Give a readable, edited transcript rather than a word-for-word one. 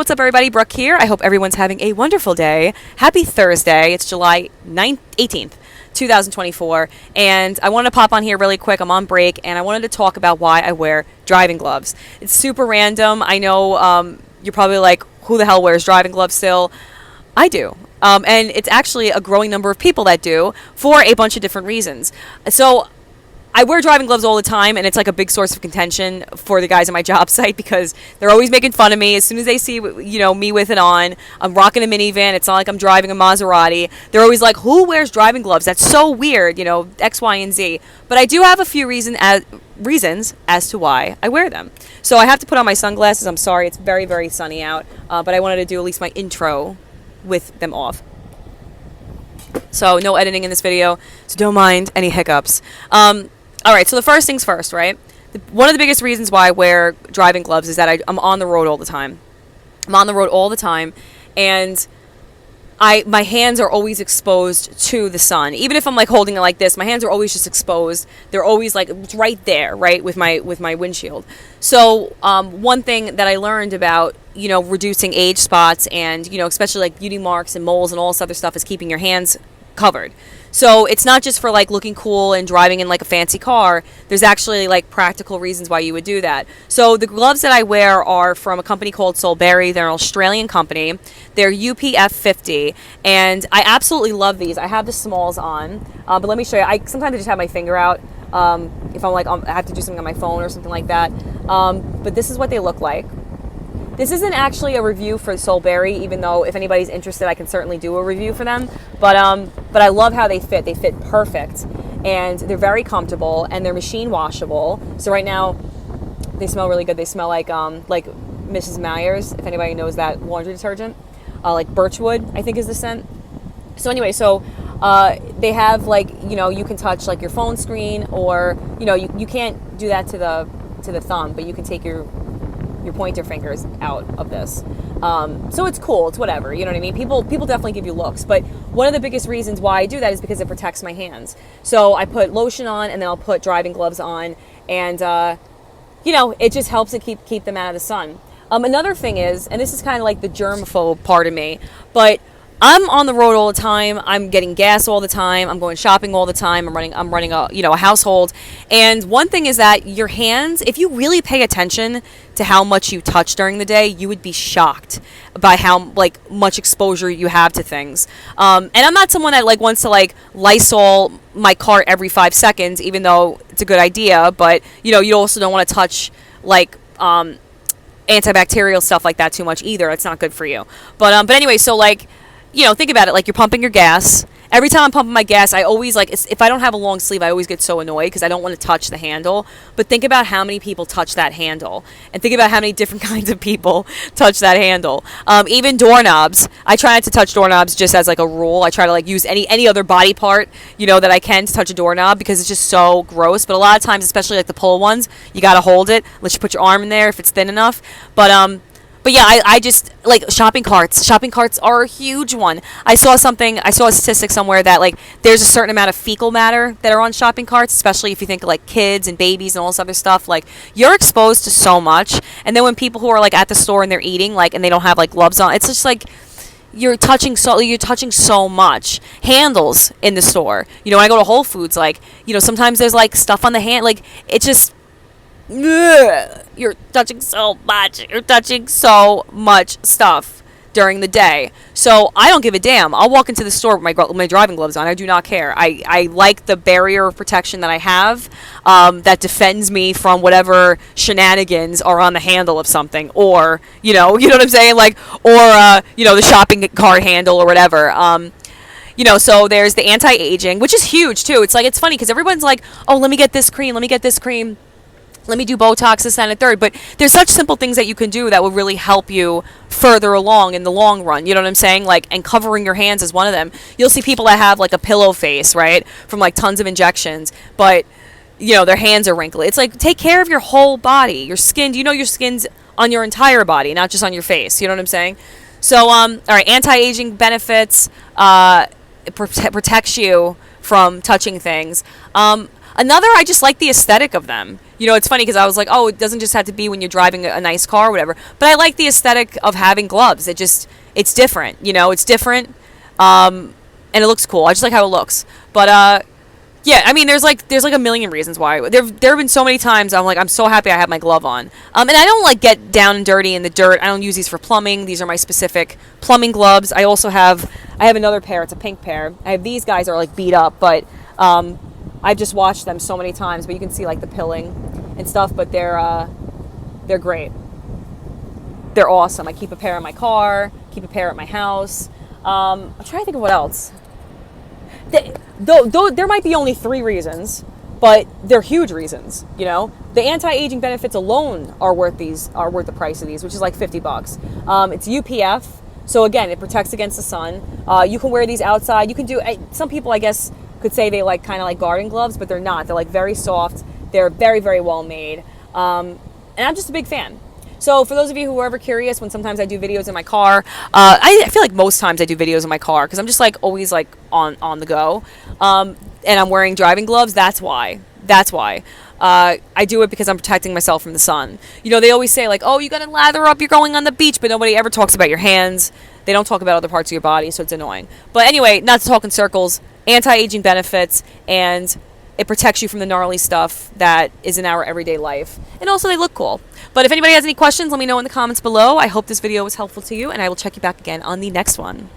what's up, everybody? Brooke here. I hope everyone's having a wonderful day. Happy Thursday. It's July 18th, 2024. And I wanted to pop on here really quick. I'm on break, and I wanted to talk about why I wear driving gloves. It's super random. I know you're probably like, who the hell wears driving gloves still? I do. And it's actually a growing number of people that do for a bunch of different reasons. So I wear driving gloves all the time, and it's like a big source of contention for the guys at my job site because they're always making fun of me. As soon as they see, me with it on, I'm rocking a minivan. It's not like I'm driving a Maserati. They're always like, who wears driving gloves? That's so weird, X, Y, and Z. But I do have a few reasons as to why I wear them. So I have to put on my sunglasses. I'm sorry. It's very, very sunny out. But I wanted to do at least my intro with them off. So no editing in this video, so don't mind any hiccups. All right, so the first things first, right? One of the biggest reasons why I wear driving gloves is that I'm on the road all the time. I'm on the road all the time, and my hands are always exposed to the sun. Even if I'm like holding it like this, my hands are always just exposed. They're always like right there, right, with my windshield. So one thing that I learned about reducing age spots and especially like beauty marks and moles and all this other stuff is keeping your hands covered. So it's not just for like looking cool and driving in like a fancy car. There's actually like practical reasons why you would do that. So the gloves that I wear are from a company called Solberry. They're an Australian company. They're UPF 50, and I absolutely love these. I have the smalls on, but let me show you. Sometimes I just have my finger out if I'm like I have to do something on my phone or something like that. But this is what they look like. This isn't actually a review for Solberry, even though if anybody's interested, I can certainly do a review for them. But I love how they fit. They fit perfect, and they're very comfortable, and they're machine washable. So right now, they smell really good. They smell like Mrs. Meyer's, if anybody knows that laundry detergent, like Birchwood, I think is the scent. So anyway, they have you can touch like your phone screen, or you can't do that to the thumb, but you can take your pointer fingers out of this. So it's cool. It's whatever. You know what I mean? People definitely give you looks. But one of the biggest reasons why I do that is because it protects my hands. So I put lotion on, and then I'll put driving gloves on. And, it just helps to keep them out of the sun. Another thing is, and this is kind of like the germaphobe part of me, but I'm on the road all the time. I'm getting gas all the time. I'm going shopping all the time. I'm running a household. And one thing is that your hands, if you really pay attention to how much you touch during the day, you would be shocked by how much exposure you have to things. And I'm not someone that wants to Lysol my car every 5 seconds, even though it's a good idea. But you also don't want to touch antibacterial stuff like that too much either. It's not good for you. But anyway, so think about it. You're pumping your gas. Every time I'm pumping my gas, I always if I don't have a long sleeve, I always get so annoyed because I don't want to touch the handle. But think about how many people touch that handle, and think about how many different kinds of people touch that handle. Even doorknobs. I try not to touch doorknobs just as a rule. I try to use any other body part that I can to touch a doorknob because it's just so gross. But a lot of times, especially the pull ones, you gotta hold it unless you put your arm in there if it's thin enough. But yeah, I just shopping carts. Shopping carts are a huge one. I saw a statistic somewhere that there's a certain amount of fecal matter that are on shopping carts, especially if you think of kids and babies and all this other stuff. You're exposed to so much, and then when people who are at the store and they're eating and they don't have gloves on, it's just you're touching so much. Handles in the store. When I go to Whole Foods, sometimes there's stuff on the hand. It's just. Ugh, you're touching so much. You're touching so much stuff during the day. So I don't give a damn. I'll walk into the store with my driving gloves on. I do not care. I like the barrier of protection that I have that defends me from whatever shenanigans are on the handle of something, or you know what I'm saying, or the shopping cart handle or whatever. So there's the anti-aging, which is huge too. It's funny because everyone's oh, let me get this cream. Let me do Botox, this, and a third. But there's such simple things that you can do that will really help you further along in the long run. You know what I'm saying? And covering your hands is one of them. You'll see people that have a pillow face, right? From tons of injections. But, their hands are wrinkly. It's take care of your whole body. Your skin, your skin's on your entire body, not just on your face. You know what I'm saying? So, all right, anti-aging benefits. It protects you from touching things. Another, I just like the aesthetic of them. You know, it's funny because I was like, oh, it doesn't just have to be when you're driving a nice car or whatever. But I like the aesthetic of having gloves. It's different. You know, it's different, and it looks cool. I just like how it looks. But yeah, I mean, there's like a million reasons why. There have been so many times I'm like, I'm so happy I have my glove on. And I don't like get down and dirty in the dirt. I don't use these for plumbing. These are my specific plumbing gloves. I have another pair. It's a pink pair. I have these guys are like beat up, but I've just watched them so many times. But you can see like the pilling and stuff. But they're great. They're awesome. I keep a pair in my car. Keep a pair at my house. I'm trying to think of what else. Though there might be only 3 reasons, but they're huge reasons. You know, the anti-aging benefits alone are worth the price of these, which is like $50. It's UPF, so again, it protects against the sun. You can wear these outside. You can do. Some people, I guess, could say they like kind of like garden gloves, but they're not. They're like very soft. They're very, very well made, and I'm just a big fan. So for those of you who are ever curious, when sometimes I do videos in my car, I feel like most times I do videos in my car because I'm just like always like on the go, and I'm wearing driving gloves. That's why. I do it because I'm protecting myself from the sun. You know, they always say like, oh, you got to lather up, you're going on the beach, but nobody ever talks about your hands. They don't talk about other parts of your body, so it's annoying. But anyway, not to talk in circles, anti-aging benefits, and it protects you from the gnarly stuff that is in our everyday life. And also they look cool. But if anybody has any questions, let me know in the comments below. I hope this video was helpful to you, and I will check you back again on the next one.